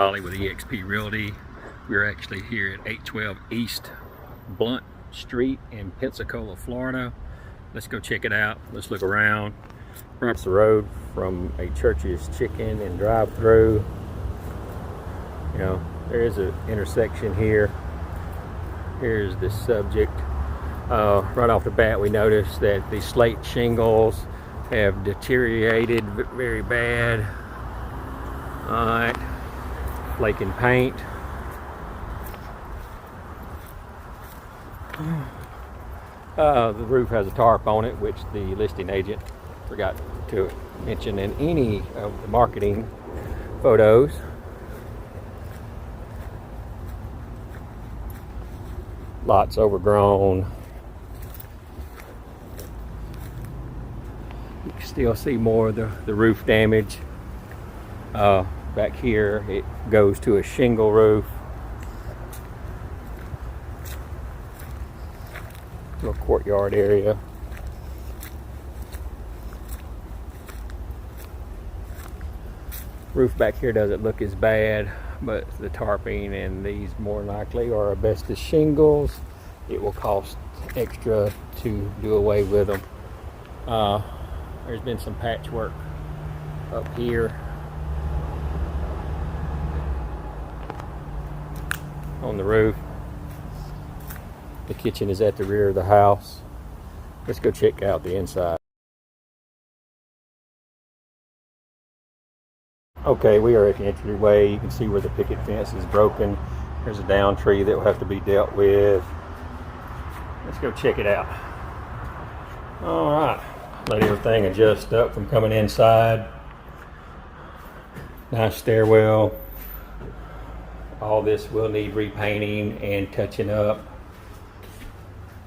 Ollie with eXp Realty. We're actually here at 812 East Blount Street in Pensacola, Florida. Let's go check it out. Let's look around. Across the road from a Church's Chicken and drive-through. You know, there is an intersection here. Here's the subject. Right off the bat, we noticed that the slate shingles have deteriorated very bad. All right. Flaking paint. The roof has a tarp on it, which the listing agent forgot to mention in any of the marketing photos. Lots overgrown. You can still see more of the roof damage. Back here it goes to a shingle roof. Little courtyard area. Roof back here doesn't look as bad, but the tarping and these more likely are asbestos shingles. It will cost extra to do away with them. There's been some patchwork up here on the roof. The kitchen is at the rear of the house. Let's go check out the inside. Okay, we are at the entryway. You can see where the picket fence is broken. There's a down tree that will have to be dealt with. Let's go check it out. All right, let everything adjust up from coming inside. Nice stairwell. All this will need repainting and touching up.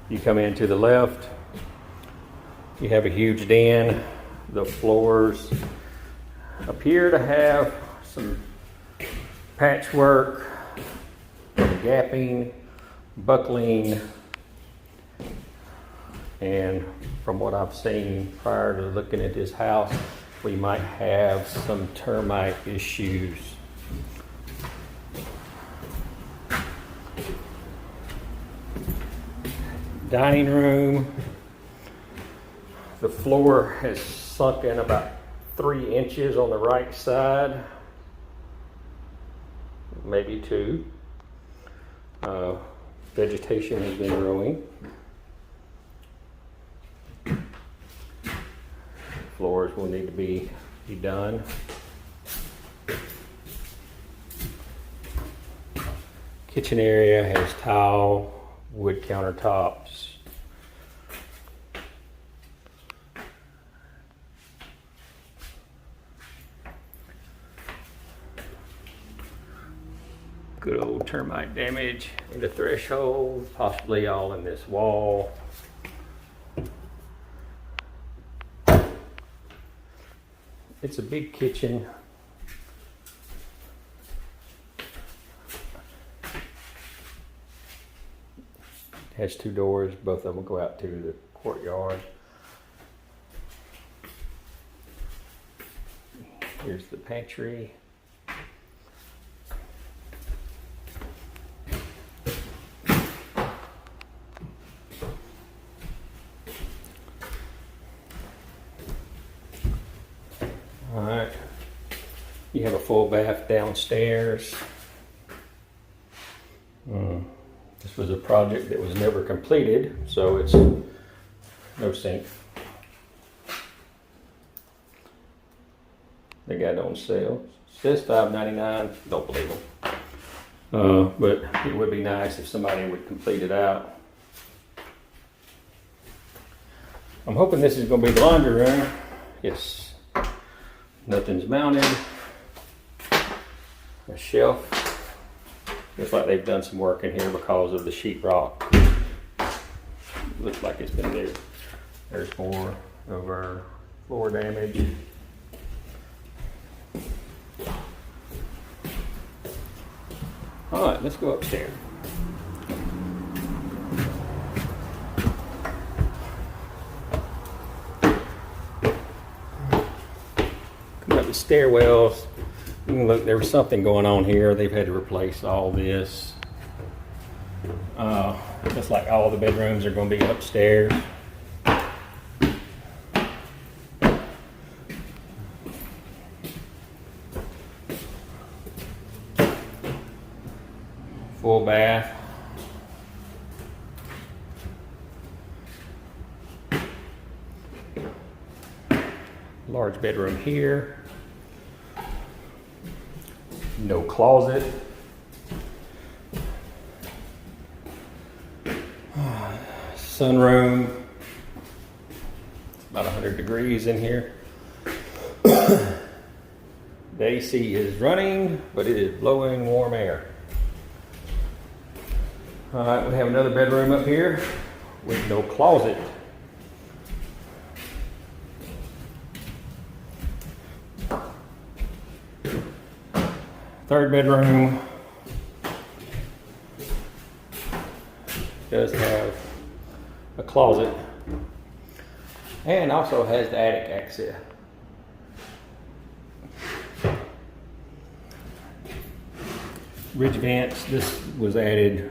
You come in to the left, you have a huge den. The floors appear to have some patchwork, gapping, buckling, and from what I've seen prior to looking at this house, we might have some termite issues. Dining room. The floor has sunk in about 3 inches on the right side, maybe 2. Vegetation has been growing. Floors will need to be done. Kitchen area has tile, wood countertops. Good old termite damage in the threshold, possibly all in this wall. It's a big kitchen. It has 2 doors, both of them go out to the courtyard. Here's the pantry. All right, you have a full bath downstairs. This was a project that was never completed, so it's no sink. They got it on sale. It says $5.99. Don't believe them. But it would be nice if somebody would complete it out. I'm hoping this is going to be the laundry room. Yes. Nothing's mounted. A shelf. Looks like they've done some work in here because of the sheetrock. Looks like it's been there. There's more of our floor damage. All right, let's go upstairs. Come up the stairwells. Look, there was something going on here. They've had to replace all this. Looks like all the bedrooms are going to be upstairs. Full bath. Large bedroom here. No closet. Sunroom. It's about 100 degrees in here. The AC is running, but it is blowing warm air. All right, we have another bedroom up here with no closet. Third bedroom does have a closet and also has the attic access. Ridge vents, this was added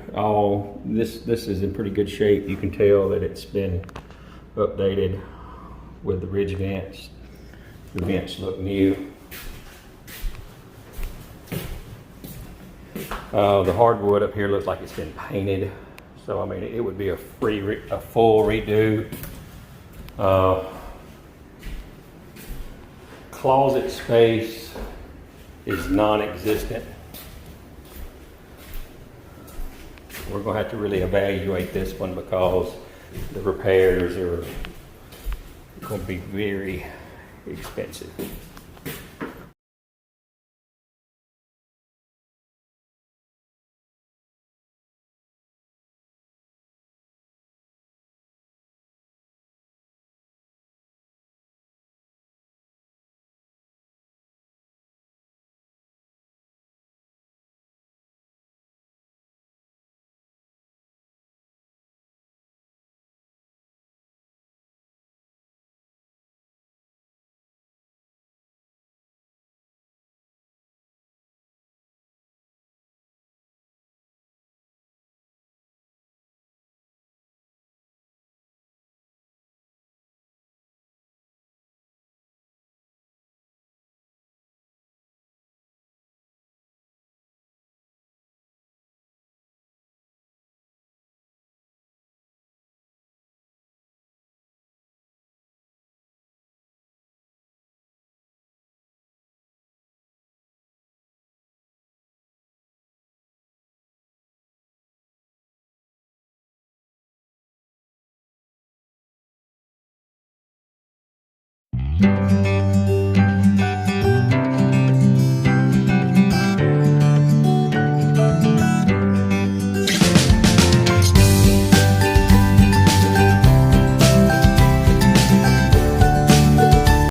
this is in pretty good shape. You can tell that it's been updated with the ridge vents. The vents look new. The hardwood up here looks like it's been painted, so I mean it would be a full redo. Closet space is non-existent. We're going to have to really evaluate this one because the repairs are going to be very expensive.